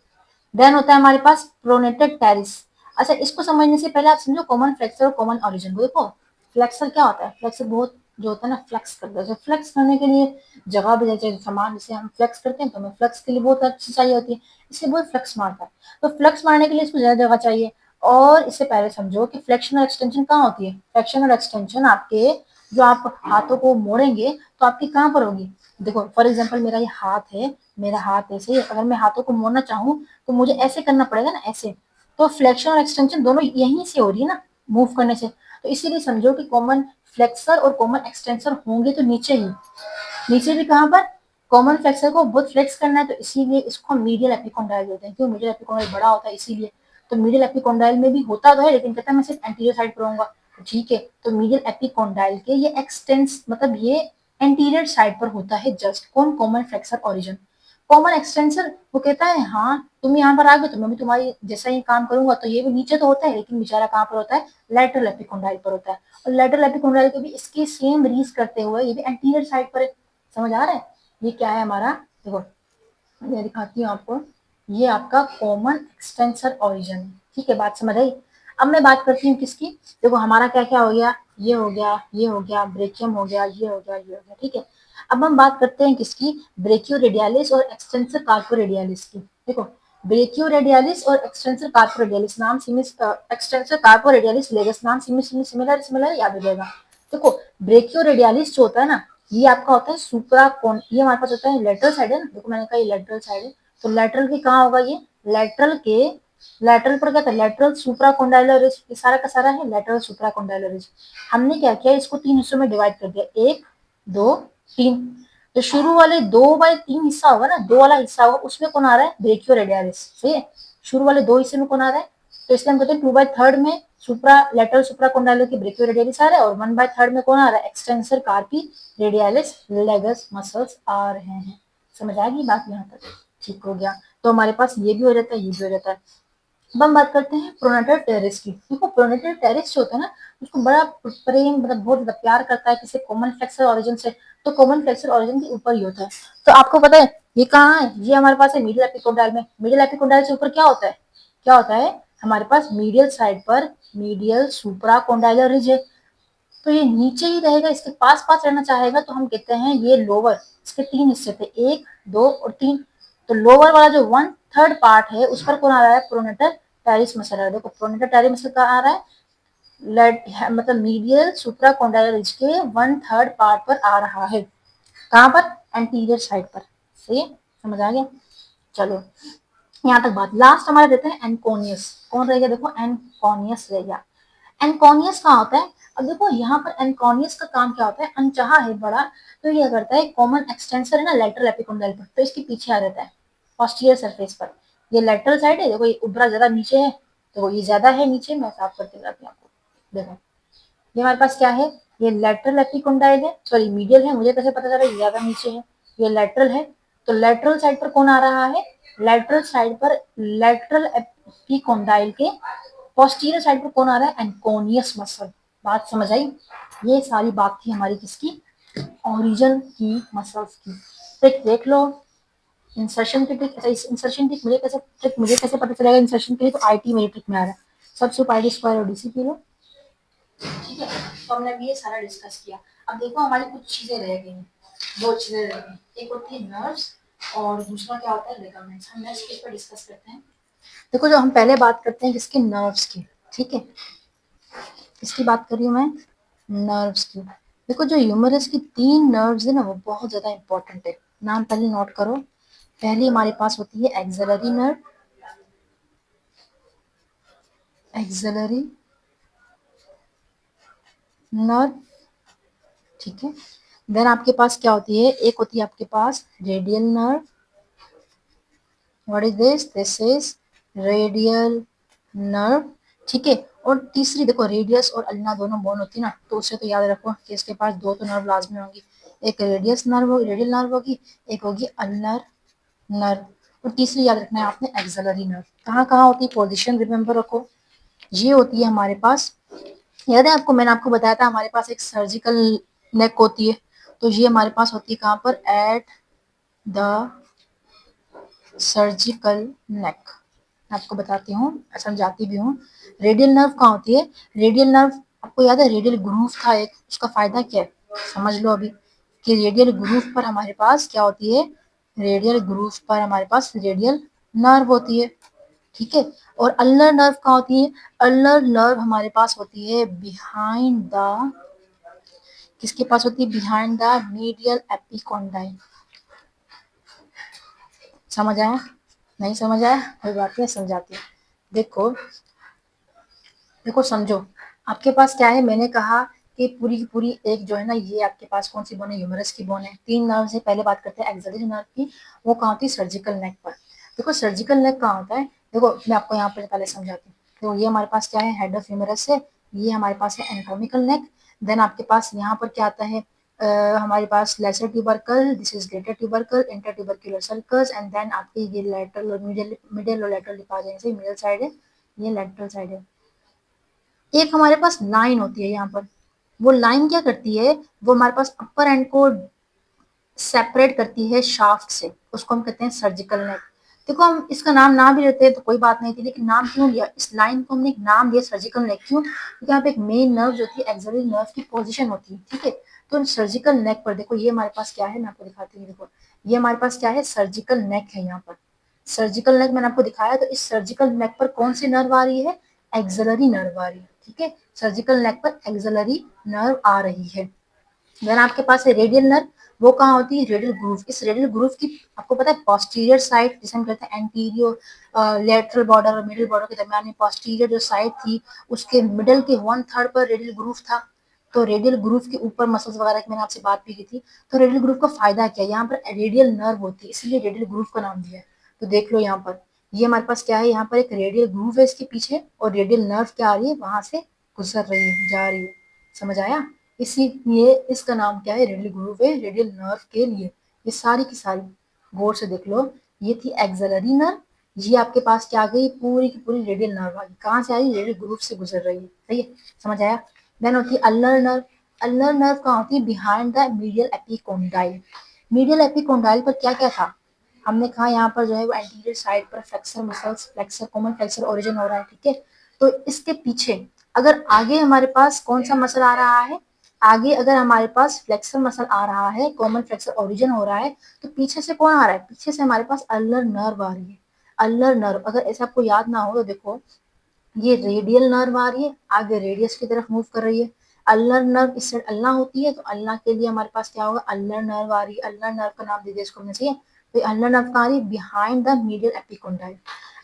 देन होता है हमारे पास प्रोनेटेड टेरिस। अच्छा, इसको समझने से पहले आप समझो कॉमन फ्लेक्सर और कॉमन ओरिजिन को। देखो फ्लेक्सर क्या होता है, फ्लेक्सर बहुत जो होता है ना फ्लेक्स करता है, फ्लेक्स करने के लिए जगह भी चाहिए, सामान जैसे हम फ्लेक्स करते हैं तो हमें फ्लेक्स के लिए बहुत अच्छी चाहिए होती है, इसलिए बहुत फ्लेक्स मारता है। तो फ्लेक्स मारने के लिए इसको ज्यादा जगह चाहिए। और इससे पहले समझो कि फ्लेक्शन और एक्सटेंशन कहाँ होती है, फ्लेक्शन और एक्सटेंशन आपके जो आप हाथों को मोड़ेंगे तो आपकी कहाँ पर होगी। देखो फॉर एग्जाम्पल मेरा ये हाथ है, मेरा हाथ ऐसे, अगर मैं हाथों को मोड़ना चाहूँ तो मुझे ऐसे करना पड़ेगा ना, ऐसे। तो फ्लेक्शन और एक्सटेंशन दोनों यहीं से हो रही है ना, मूव करने से। तो इसीलिए समझो कि कॉमन फ्लेक्सर और कॉमन एक्सटेंसर होंगे तो नीचे ही, नीचे भी कहाँ पर, कॉमन फ्लेक्सर को बहुत फ्लेक्स करना है तो इसीलिए इसको हम मीडियल एपिकोंडाइल बोलते हैं। क्यों, मीडियल एपिकोंडाइल बड़ा होता है इसीलिए। तो मीडियल एपिकोंडाइल में भी होता तो है, लेकिन कहता है मैं सिर्फ एंटीरियर साइड पर रहूंगा। तो ठीक है, तो मीडियल एपिकोंडाइल के ये एक्सटेंस मतलब ये एंटीरियर साइड पर होता है जस्ट, कौन, common flexor origin. Common extensor वो कहता है हाँ तुम यहाँ पर आ गए तो मैं भी तुम्हारी जैसा ही काम करूंगा, तो ये भी नीचे तो होता है लेकिन बेचारा कहाँ पर होता है, लेटरल एपिकोंडाइल पर होता है। और लेटरल एपिकोंडाइल को भी इसके सेम रीज करते हुए ये भी एंटीरियर साइड पर है। समझ आ रहा है, ये क्या है हमारा, देखो मैं दिखाती हूँ आपको, ये आपका कॉमन एक्सटेंसर ओरिजिन। ठीक है, बात समझ आई। अब मैं बात करती हूँ किसकी, देखो हमारा क्या क्या हो गया, ये हो गया, ये हो गया, ब्रेकियम हो गया, ये हो गया, ये हो गया। ठीक है। अब हम बात करते हैं किसकी, ब्रेकियो रेडियालिस और एक्सटेंसर कार्पो रेडियालिस की। देखो ब्रेकियो रेडियालिस और एक्सटेंसर कार्पो रेडियालिस नाम एक्सटेंसर कार्पो रेडियालिस लेगस नाम सिमिलर सिमिलर याद हो जाएगा। देखो ब्रेकियो रेडियालिस जो होता है ना, ये आपका होता है सुप्रा कौन, ये हमारे पास होता है लेटरल साइड है ना, देखो मैंने कहा ये लेटरल साइड है। तो लेटरल के कहाँ होगा ये, लेटरल के, लेटरल पर क्या था, लेटरल सुप्रा कॉन्डाइलर रिज, ये सारा का सारा है लेटरल सुप्रा कॉन्डाइलर रिज। हमने क्या किया, इसको तीन हिस्सों में डिवाइड कर दिया, एक दो तीन। तो शुरू वाले 2/3 हिस्सा होगा ना, दो वाला हिस्सा होगा, उसमें कौन आ रहा है, ब्रेकियो रेडियालिस। सही है, शुरू वाले दो हिस्से में कौन आ रहा है, तो इसलिए हम कहते हैं 2/3 में सुप्रा लेटरल सुप्रा कॉन्डाइलर की ब्रेकियो रेडियालिस आ रहा है, और 1/3 में कौन आ रहा है, एक्सटेंसर कार्पी रेडियालिस लेगस मसल्स आ रहे हैं। समझ आ गई बात यहाँ तक, ठीक हो गया। तो हमारे पास ये भी हो जाता है, ये भी हो जाता है। अब हम बात करते हैं प्रोनेटल टेरिस की। देखो प्रोनेटल टेरिस जो होता है ना, उसको बड़ा प्रेम मतलब बहुत ज्यादा प्यार करता है किसी कॉमन फ्लेक्सर ओरिजिन से, तो कॉमन फ्लेक्सर ओरिजिन के ऊपर ही होता है। तो आपको पता है ये कहाँ है, ये हमारे पास है मिडिल एपिकोंडाइल में। मिडिल एपिकोंडाइल से ऊपर क्या होता है, क्या होता है हमारे पास मीडियल साइड पर मीडियल सुप्रा कॉन्डाइलर रिज है। तो ये नीचे ही रहेगा, इसके पास पास रहना चाहेगा, तो हम कहते हैं ये लोअर, इसके तीन हिस्से थे, एक दो और तीन। तो लोअर वाला जो 1/3 पार्ट है उस पर कौन आ रहा है, प्रोनेटर टेरिस मसल है। देखो प्रोनेटर टेरिस मसल का आ रहा है, मतलब मीडियल सुप्रा कॉन्डाइलर रिज के 1/3 पार्ट पर आ रहा है, कहाँ पर, एंटीरियर साइड पर। सही है, समझ आ गया, चलो यहाँ तक बात। लास्ट हमारे देते हैं एनकोनियस, कौन रह गया, देखो एनकोनियस रह गया। एनकोनियस कहाँ होता है, अब देखो यहाँ पर एनकोनियस का काम क्या होता है, अनचाहा है बड़ा, तो ये करता है कॉमन एक्सटेंसर है ना लेटरल एपिकोंडाइल पर, तो इसके पीछे आ जाता है पोस्टीरियर सरफेस पर। ये लेटरल साइड है, देखो ये उभरा ज्यादा नीचे है, तो ये ज्यादा है नीचे, मैं साफ करके बताती हूँ आपको। देखो ये हमारे पास क्या है, ये लेटरल एपिकोंडाइल है, सॉरी मीडियल है, मुझे कैसे पता चला ये ज्यादा नीचे है, ये लेटरल है। तो लेटरल साइड पर कौन आ रहा है, लेटरल साइड पर लेटरल एपिकोंडाइल के पोस्टीरियर साइड पर कौन आ रहा है, एंकोनियस मसल। बात समझ आई, ये सारी बात थी हमारी किसकी, ओरिजिन की मसल्स की। ट्रिक देख लो, इंसर्शन की ट्रिक, इंसर्शन ट्रिक मुझे कैसे पता चलेगा इंसर्शन के लिए, तो आईटी मेरी ट्रिक में आ रहा है, सब आईटी स्क्वायर और डीसी पी लो। ठीक है, तो हमने अभी ये सारा डिस्कस किया। अब देखो हमारी कुछ चीजें रह गई, दो चीजें रह गई, एक होती है नर्व्स और दूसरा क्या होता है लिगामेंट्स। हम नेक्स्ट पेज पर डिस्कस करते हैं। देखो जो हम पहले बात करते हैं किसकी, नर्व्स की, ठीक है, किसकी बात कर रही हूँ मैं, नर्व्स की। देखो जो ह्यूमरस की 3 नर्व्स है ना वो बहुत ज्यादा इंपॉर्टेंट है, नाम पहले नोट करो। पहली हमारे पास होती है एक्सिलरी नर्व, एक्सिलरी नर्व, ठीक है। देन आपके पास क्या होती है, एक होती है आपके पास radial nerve, what is this, this is radial nerve, ठीक है। और तीसरी देखो रेडियस और अल्ना दोनों बोन होती है ना, तो उसे तो याद रखो कि इसके पास दो तो नर्व लाजमी होंगी, एक रेडियस नर्व होगी, रेडियल नर्व होगी, एक होगी अल्नर नर्व, और तीसरी याद रखना है आपने एक्सिलरी नर्व। कहाँ कहाँ होती है, पोजीशन रिमेंबर रखो, ये होती है हमारे पास, याद है आपको, मैंने आपको बताया था हमारे पास एक सर्जिकल नेक होती है, तो ये हमारे पास होती है कहाँ पर, एट द सर्जिकल नेक। आपको बताती हूँ, समझाती भी हूँ। रेडियल नर्व कहाँ होती है, रेडियल नर्व आपको याद है, रेडियल ग्रूव था एक, उसका फायदा क्या है समझ लो अभी, कि रेडियल ग्रूव पर हमारे पास क्या होती है, रेडियल ग्रूव पर हमारे पास रेडियल नर्व होती है, ठीक है। और अल्नर नर्व कहाँ होती है, अल्नर नर्व हमारे पास होती है बिहाइंड द, किसके पास होती है, बिहाइंड द मीडियल एपिकोंडाइल। समझ आया, नहीं समझ आया, कोई बात नहीं समझाती हूँ। देखो देखो समझो, आपके पास क्या है, मैंने कहा कि पूरी की पूरी एक जो है ना, ये आपके पास कौन सी बोन है, ह्यूमरस की बोन है। 3 नर्व से पहले बात करते हैं एक्सिलरी नर्व की, वो कहाँ होती है, सर्जिकल नेक पर। देखो सर्जिकल नेक कहाँ होता है, देखो मैं आपको यहाँ पर पहले समझाती हूँ। तो ये हमारे पास क्या है, हेड ऑफ ह्यूमरस है, ये हमारे पास है एनाटॉमिकल नेक। देन आपके पास यहाँ पर क्या आता है, हमारे पास lesser tubercle, this is greater tubercle, intertubercular sulcus, and then आपके ये लेटरल और मिडिल और लेटरल डिपार्टमेंट से मिडिल साइड है, ये लेटरल साइड है। एक हमारे पास लाइन होती है यहाँ पर, वो लाइन क्या करती है, वो हमारे पास अपर एंड को सेपरेट करती है शाफ्ट से, उसको हम कहते हैं सर्जिकल नेक। देखो हम इसका नाम ना भी लेते हैं तो कोई बात नहीं थी, लेकिन नाम क्यों लिया, इस लाइन को हमने एक नाम दिया सर्जिकल नेक, क्यों, क्योंकि यहाँ पे एक मेन नर्व जो होती है एक्सिलरी नर्व की पोजीशन होती है, ठीक है। तो सर्जिकल नेक पर देखो ये हमारे पास क्या है, मैं आपको दिखाती हूँ, देखो ये हमारे पास क्या है, सर्जिकल नेक है यहाँ पर, सर्जिकल नेक मैंने आपको दिखाया, तो इस सर्जिकल नेक पर कौन सी नर्व आ रही है, एक्सिलरी नर्व आ रही है, ठीक है। सर्जिकल नेक पर एक्सिलरी नर्व आ रही है। देन आपके पास है रेडियल नर्व, वो कहाँ होती है, रेडियल ग्रूव। इस रेडियल ग्रूव की आपको पता है पोस्टीरियर साइड, जिसे हम कहते हैं एंटीरियर लेटरल बॉर्डर और मिडिल बॉर्डर के दरमियान में पोस्टीरियर जो साइड थी, उसके मिडल के 1/3 पर रेडियल ग्रूव था। तो रेडियल ग्रूव के ऊपर मसल्स वगैरह की मैंने आपसे बात भी की थी। तो रेडियल ग्रूव का फायदा क्या है, यहाँ पर रेडियल नर्व होती है, इसलिए रेडियल ग्रूव का नाम दिया है। तो देख लो यहाँ पर, ये हमारे पास क्या है, यहाँ पर एक रेडियल ग्रूव है इसके पीछे, और रेडियल नर्व क्या आ रही है, वहां से गुजर रही है, जा रही है, समझ आया। इसीलिए इसका नाम क्या है, रेडियल ग्रूव है, रेडियल नर्व के लिए। ये सारी की सारी गौर से देख लो, ये थी एक्सिलरी नर्व, ये आपके पास क्या आ गई, पूरी की पूरी रेडियल नर्व आ गई, कहाँ से आई, रेडियल ग्रूव से गुजर रही है, सही है, समझ आया। देन होती है अल्नर नर्व, अल्नर नर्व कहाँ होती है, behind the medial epicondyle. Medial epicondyle पर क्या क्या था, हमने कहा यहाँ पर जो है वो एंटीरियर साइड पर flexor muscles, flexor common flexor origin हो रहा है, ठीक है। तो इसके पीछे अगर आगे हमारे पास कौन सा मसल आ रहा है, आगे अगर हमारे पास फ्लेक्सर मसल आ रहा है, कॉमन फ्लेक्सर ओरिजिन हो रहा है, तो पीछे से कौन आ रहा है, पीछे से हमारे पास अल्नर नर्व आ रही है। अल्नर नर्व अगर ऐसा आपको याद ना हो तो देखो, ये रेडियल नर्व आ रही है, आगे रेडियस की तरफ मूव कर रही है। अल्नर नर्व इस साइड अल्ना होती है, तो अल्ना के लिए हमारे पास क्या होगा, अल्नर नर्व आ रही है, अल्नर नर्व का नाम दे दिया इसको हमने, सही है। तो अल्नर नर्व कहाँ आ रही है, बिहाइंड द मीडियल एपिकोंडाइल।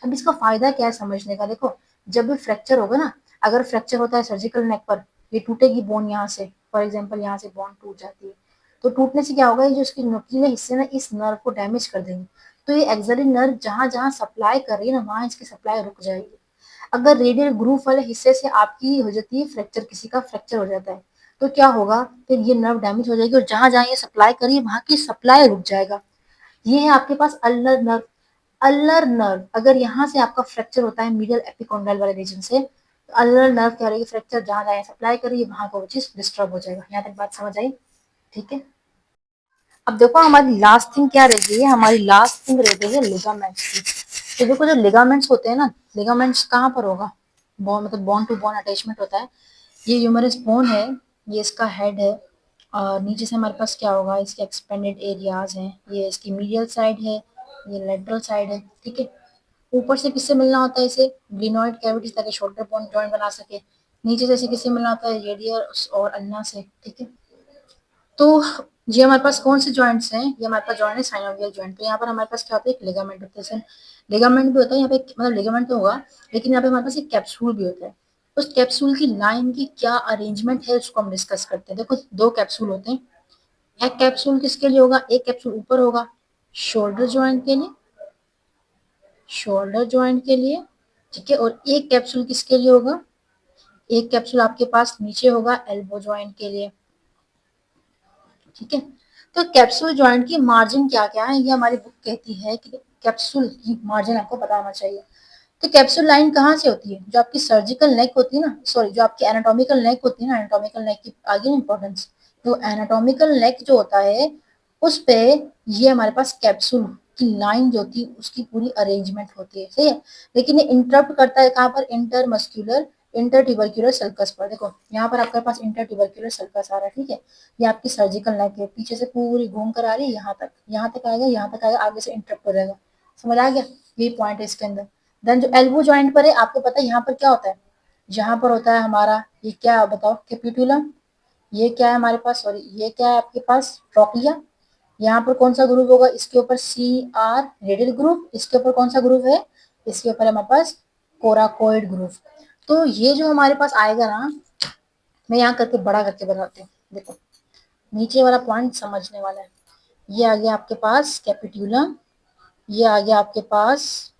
अब इसका फायदा क्या है समझने का, देखो जब भी फ्रैक्चर होगा ना, अगर फ्रैक्चर होता है सर्जिकल नेक पर, ये टूटेगी बोन यहाँ से, फॉर एग्जाम्पल यहाँ से बोन टूट जाती है, तो टूटने से क्या होगा, ये जो इसके नुकीले हिस्से ना इस नर्व को डैमेज कर देंगे, तो ये एक्सिलरी नर्व जहां जहां सप्लाई कर रही है ना, वहां इसकी सप्लाई रुक जाएगी। अगर रेडियल ग्रूव वाले हिस्से से आपकी हो जाती है फ्रैक्चर, किसी का फ्रैक्चर हो जाता है, तो क्या होगा, फिर ये नर्व डैमेज हो जाएगी, और जहां जहां ये सप्लाई करिए वहां की सप्लाई रुक जाएगा। ये है आपके पास अल्नर नर्व। अल्नर नर्व अगर यहाँ से आपका फ्रैक्चर होता है मीडियल एपिकोंडाइल वाले रीजन से, तो अल्नर नर्व क्या रहेगी, फ्रैक्चर जहां जहां सप्लाई करिए वहां का वो चीज डिस्टर्ब हो जाएगा। यहाँ तक बात समझ आई, ठीक है। अब देखो हमारी लास्ट थिंग क्या रह गई है, हमारी लास्ट थिंग रह गई है लिगामेंट्स की। तो देखो जो लिगामेंट्स होते हैं ना, लिगामेंट्स कहाँ पर होगा, बोन मतलब बोन टू बोन अटैचमेंट होता है। ये ह्यूमरस बोन है, ये इसका हेड है, और नीचे से हमारे पास क्या होगा, इसके एक्सपेंडेड एरियाज हैं, ये इसकी मीडियल साइड है, ये लेटरल साइड है, ठीक है। ऊपर से किससे मिलना होता है इसे, ग्लिनोइड कैविटी, ताकि शोल्डर बोन जॉइंट बना सके। नीचे से किससे मिलना होता है, रेडियस और अल्ना से, ठीक है। तो ये हमारे पास कौन से जॉइंट्स हैं, ये हमारे पास जॉइंट है साइनोवियल जॉइंट। तो यहाँ पर हमारे पास क्या होता है, एक लिगामेंट होता है, लिगामेंट भी होता है यहाँ पे, मतलब लिगामेंट तो होगा, लेकिन यहाँ पे हमारे पास एक कैप्सूल भी होता है। उस कैप्सूल की लाइन की क्या अरेंजमेंट है उसको हम डिस्कस करते हैं। देखो दो कैप्सूल होते हैं, एक कैप्सूल किसके लिए होगा, एक कैप्सूल ऊपर होगा शोल्डर जॉइंट के लिए, शोल्डर जॉइंट के लिए, ठीक है, और एक कैप्सूल किसके लिए होगा, एक कैप्सूल आपके पास नीचे होगा एल्बो जॉइंट के लिए, ठीक है। तो कैप्सूल जॉइंट की मार्जिन क्या क्या है, ये हमारी बुक कहती है कि कैप्सूल की मार्जिन आपको पता होना चाहिए। तो कैप्सूल लाइन कहाँ से होती है, जो आपकी सर्जिकल नेक होती है ना, सॉरी जो आपकी एनाटॉमिकल नेक होती है ना, एनाटॉमिकल नेक की आगे इंपॉर्टेंस, तो एनाटॉमिकल नेक जो होता है उस पे ये हमारे पास कैप्सूल की लाइन जो होती है उसकी पूरी अरेंजमेंट होती है, सही है। लेकिन ये इंटरप्ट करता है कहाँ पर, इंटरमस्क्यूलर इंटरट्यूबरक्यूलर सर्कस पर। देखो यहाँ पर आपके पास इंटरट्यूबरक्यूलर सर्कस आ रहा है, ठीक है। ये आपकी सर्जिकल नेक है, पीछे से पूरी घूम कर आ रही है, यहाँ तक आएगा, यहाँ तक आएगा, आगे से इंटरप्ट हो जाएगा, समझ आ गया, यही पॉइंट है इसके अंदर। देन जो एल्बो जॉइंट पर है, आपको पता है यहाँ पर क्या होता है, यहाँ पर होता है हमारा ये क्या बताओ, कैपिटुलम। ये क्या है हमारे पास, सॉरी ये क्या है आपके पास, ट्रोक्लिया। यहाँ पर कौन सा ग्रुप होगा, इसके ऊपर सी आर रेडियल ग्रुप, इसके ऊपर कौन सा ग्रुप है, इसके ऊपर है हमारे पास कोराकोइड ग्रुप। तो ये जो हमारे पास आएगा ना, मैं यहाँ करके बड़ा करके बनाती हूँ, देखो नीचे वाला पॉइंट समझने वाला है। ये आ गया आपके पास कैपिट्यूलम, ये आ गया आपके पास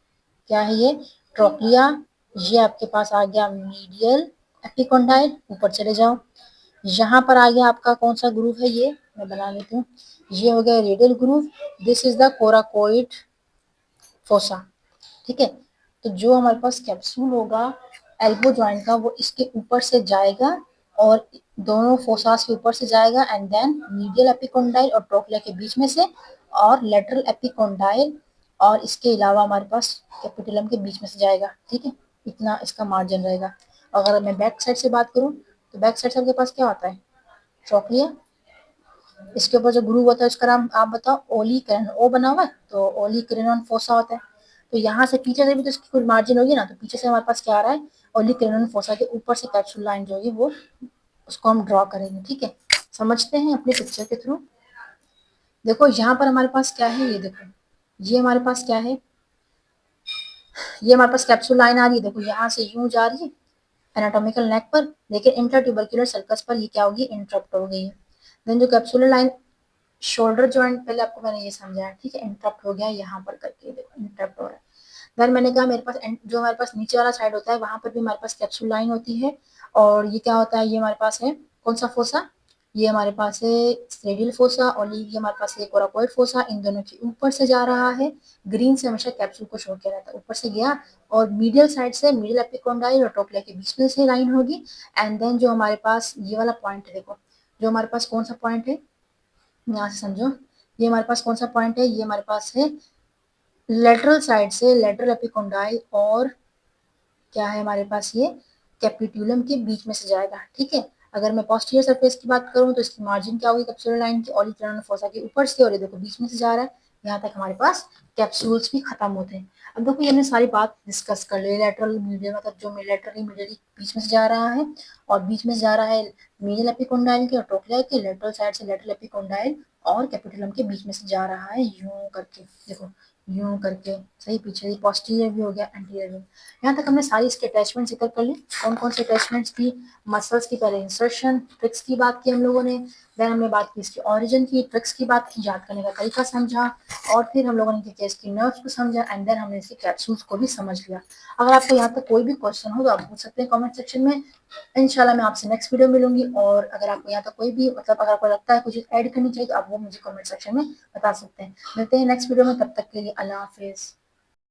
क्या है ये, ट्रोक्लिया, ये आपके पास आ गया मीडियल एपिकोंडाइल, ऊपर चले जाओ, यहाँ पर आ गया आपका कौन सा ग्रुप है, ये मैं बना लेती हूँ, ये हो गया radial group, this is the coracoid fossa, ठीक है। तो जो हमारे पास कैप्सूल होगा एल्बो जॉइंट का, वो इसके ऊपर से जाएगा और दोनों फोसास के ऊपर से जाएगा, एंड देन मीडियल एपिकोंडाइल और ट्रोक्लिया के बीच में से, और लेटरल एपिकोंडाइल, और इसके अलावा हमारे पास कैपिटुलम के बीच में से जाएगा, ठीक है। इतना इसका मार्जिन रहेगा। अगर मैं बैक साइड से बात करूँ, तो बैक साइड से आपके पास क्या होता है, ट्रोक्लिया, इसके ऊपर जो ग्रुव होता है उसका नाम आप बताओ, ओलिकरन, ओ बना हुआ है तो ओलिकरनन फोसा होता है। तो यहाँ से पीछे से भी तो इसकी कोई मार्जिन होगी ना, तो पीछे से हमारे पास क्या आ रहा है, ओलिकरनन फोसा के ऊपर से कैप्सूल लाइन जो होगी वो, उसको हम ड्रॉ करेंगे, ठीक है। समझते हैं अपने पिक्चर के थ्रू। देखो यहाँ पर हमारे पास क्या है, ये देखो ये हमारे पास क्या है, ये हमारे पास कैप्सूल लाइन आ रही है, देखो यहाँ से यूं जा रही है एनाटॉमिकल नेक पर, लेकिन इंटरट्यूबरक्यूलर सर्कस पर ये क्या होगी, इंटरप्ट हो गई है। देन जो कैप्सूलर लाइन शोल्डर जॉइंट, पहले आपको मैंने ये समझाया, ठीक है, इंटरप्ट हो गया यहाँ पर करके, देखो इंटरप्ट हो रहा है। देन मैंने कहा मेरे पास जो हमारे पास नीचे वाला साइड होता है वहां पर भी हमारे पास कैप्सूल लाइन होती है, और ये क्या होता है, ये हमारे पास है कौन सा फोसा, ये हमारे पास है रेडियल फोसा, और ये हमारे पास है कोराकोइड फोसा, इन दोनों के ऊपर से जा रहा है, ग्रीन से हमेशा कैप्सूल को शो किया रहता है, ऊपर से गया, और मीडियल साइड से मीडियल एपिकोंडाइल और ट्रोक्लिया के बीच में से लाइन होगी। एंड देन जो हमारे पास ये वाला पॉइंट है, देखो जो हमारे पास कौन सा पॉइंट है, यहाँ से समझो, ये हमारे पास कौन सा पॉइंट है, ये हमारे पास है लेटरल साइड से लेटरल एपिकोंडाइल और क्या है हमारे पास, ये कैपिट्यूलम के बीच में से जाएगा, ठीक है। अगर मैं पोस्टीरियर सरफेस की बात करूं तो इसकी मार्जिन क्या होगी, कैप्सूलर लाइन की, ऑलिटरन फोसा के ऊपर से, और ये देखो बीच में से जा रहा है, यहाँ तक हमारे पास कैप्सूल्स भी खत्म होते हैं। अब देखो ये हमने सारी बात डिस्कस कर ली, लेटरल मीडियल मतलब जो लेटरली मीडियली बीच में से जा रहा है, और बीच में से जा रहा है मीडियल एपिकोंडाइल के और ट्रोक्लिया के, लेटरल साइड से लेटरल एपिकोंडाइल और कैपिटुलम के बीच में से जा रहा है यूं करके, देखो यूं करके, सही, पीछे पोस्टीरियर भी हो गया, एंटीरियर भी। यहाँ तक हमने सारी इसके अटैचमेंट जिक्र कर ली, कौन कौन से अटैचमेंट्स की, मसल्स की पहले इंसर्शन ट्रिक्स की बात की हम लोगों ने, देन हमने बात की इसकी ओरिजिन की, ट्रिक्स की बात की, याद करने का तरीका समझा, और फिर हम लोगों ने क्या इसकी नर्व्स को समझा, एंड देन हमने इसके कैप्सूल्स को भी समझ लिया। अगर आपको यहाँ तक कोई भी क्वेश्चन हो तो आप पूछ सकते हैं कमेंट सेक्शन में, इंशाल्लाह मैं आपसे नेक्स्ट वीडियो मिलूंगी। और अगर आपको यहाँ तक कोई भी मतलब अगर आपको लगता है कुछ ऐड करनी चाहिए तो आप वो मुझे कमेंट सेक्शन में बता सकते हैं। मिलते हैं नेक्स्ट वीडियो में, तब तक के लिए अल्लाह हाफिज।